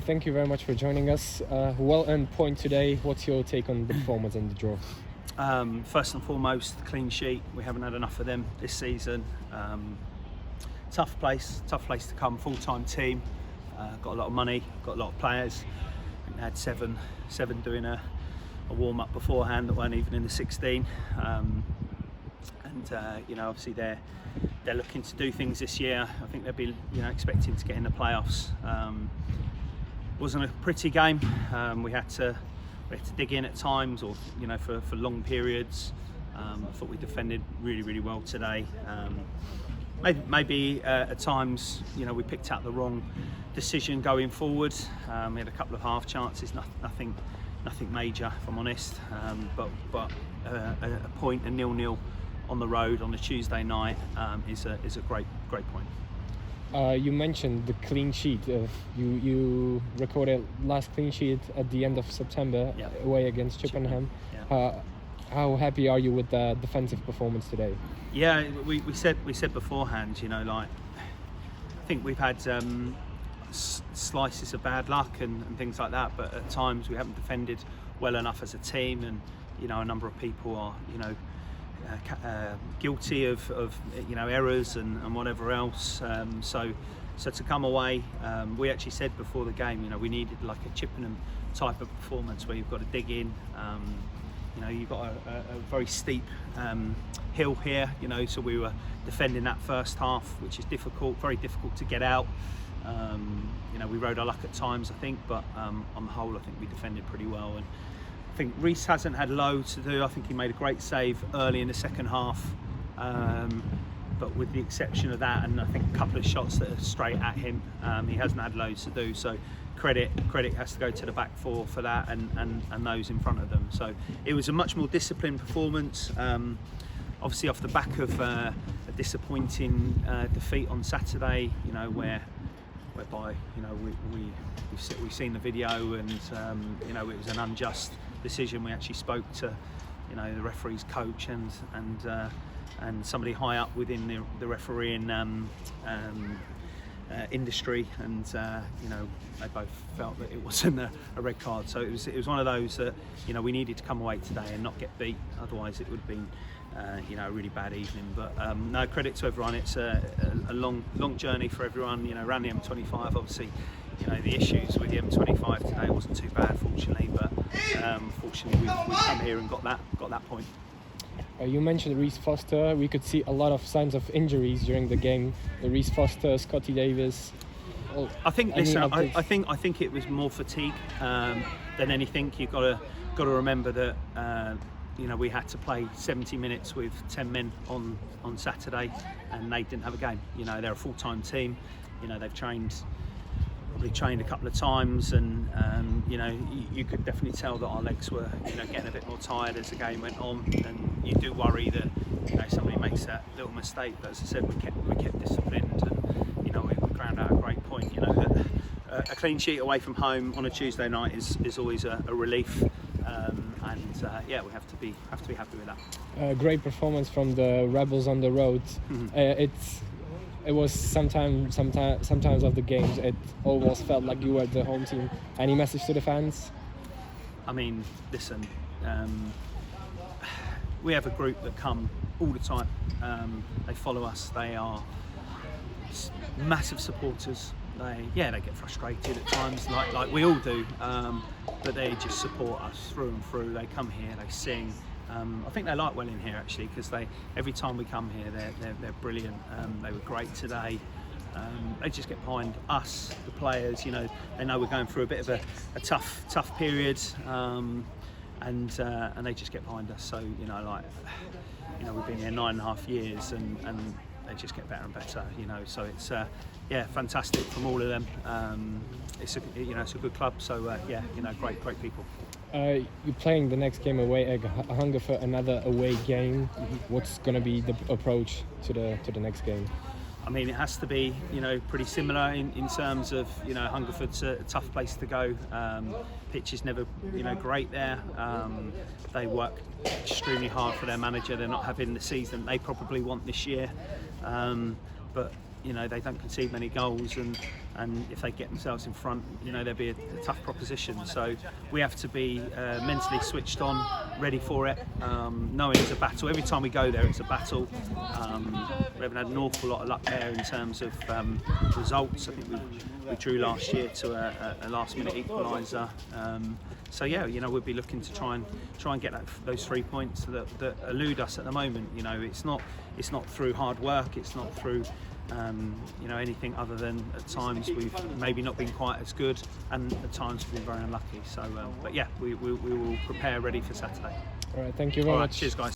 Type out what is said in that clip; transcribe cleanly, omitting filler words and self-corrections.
Thank you very much for joining us. Well-earned point today. What's your take on the performance and the draw? First and foremost, clean sheet. We haven't had enough of them this season. Tough place to come. Full-time team. Got a lot of money. Got a lot of players. I think they had seven doing a warm-up beforehand that weren't even in the 16. Obviously they're looking to do things this year. I think they'll be expecting to get in the playoffs. Wasn't a pretty game. We had to dig in at times, or for long periods. I thought we defended really well today. Maybe at times we picked out the wrong decision going forward. We had a couple of half chances, nothing major, if I'm honest. But a point, a 0-0 on the road on a Tuesday night is a great point. You mentioned the clean sheet. You recorded last clean sheet at the end of September, away against Chippenham. Yeah. How happy are you with the defensive performance today? Yeah, we said beforehand. I think we've had slices of bad luck and things like that, but at times we haven't defended well enough as a team, and a number of people are guilty of errors and whatever else. So to come away, we actually said before the game, we needed like a Chippenham type of performance where you've got to dig in. You've got a very steep hill here. So we were defending that first half, which is very difficult to get out. We rode our luck at times, I think, but on the whole, I think we defended pretty well. And I think Reece hasn't had loads to do. I think he made a great save early in the second half, but with the exception of that, and I think a couple of shots that are straight at him, he hasn't had loads to do. So credit has to go to the back four for that, and those in front of them. So it was a much more disciplined performance. Obviously off the back of a disappointing defeat on Saturday, whereby we've seen the video, and it was an unjust decision. We actually spoke to the referee's coach and somebody high up within the refereeing industry, and they both felt that it wasn't a red card. So it was one of those that we needed to come away today and not get beat. Otherwise it would have been a really bad evening. But no, credit to everyone. It's a long journey for everyone. Around the M25, obviously. The issues with the M25 today wasn't too bad, fortunately, but fortunately we've come here and got that point. You mentioned Reece Foster. We could see a lot of signs of injuries during the game. Reece Foster, Scotty Davis. I think I think it was more fatigue than anything. You've got to remember that we had to play 70 minutes with 10 men on Saturday, and they didn't have a game. They're a full-time team. They've probably trained a couple of times, and you could definitely tell that our legs were getting a bit more tired as the game went on, and you do worry that somebody makes that little mistake. But as I said, we kept disciplined, and we ground out a great point. A clean sheet away from home on a Tuesday night is always a relief, we have to be happy with that. Great performance from the Rebels on the road. Mm-hmm. It was sometimes of the games it almost felt like you were the home team. Any message to the fans? I mean, listen, we have a group that come all the time. They follow us. They are massive supporters. They get frustrated at times, like we all do, but they just support us through and through. They come here, they sing. I think they like Welling here actually, because every time we come here they're brilliant. They were great today. They just get behind us, the players. They know we're going through a bit of a tough period, and they just get behind us. So we've been here 9.5 years, and they just get better and better. So it's fantastic from all of them. It's a good club. So great people. You're playing the next game away at Hunger for another away game. What's going to be the approach to the next game? I mean, it has to be, pretty similar in terms of, Hungerford's a tough place to go. Pitch is never, great there. They work extremely hard for their manager. They're not having the season they probably want this year. But you know, they don't concede many goals, and if they get themselves in front, you know, there'll be a tough proposition. So we have to be mentally switched on, ready for it, knowing it's a battle. Every time we go there, it's a battle. We haven't had an awful lot of luck there in terms of results. I think we drew last year to a last-minute equaliser. So yeah, you know, we'll be looking to try and get those 3 points that elude us at the moment. You know, it's not through hard work. It's not through you know, anything other than at times we've maybe not been quite as good, and at times we've been very unlucky. So, but yeah, we will prepare ready for Saturday. All right, thank you very much. Cheers, guys.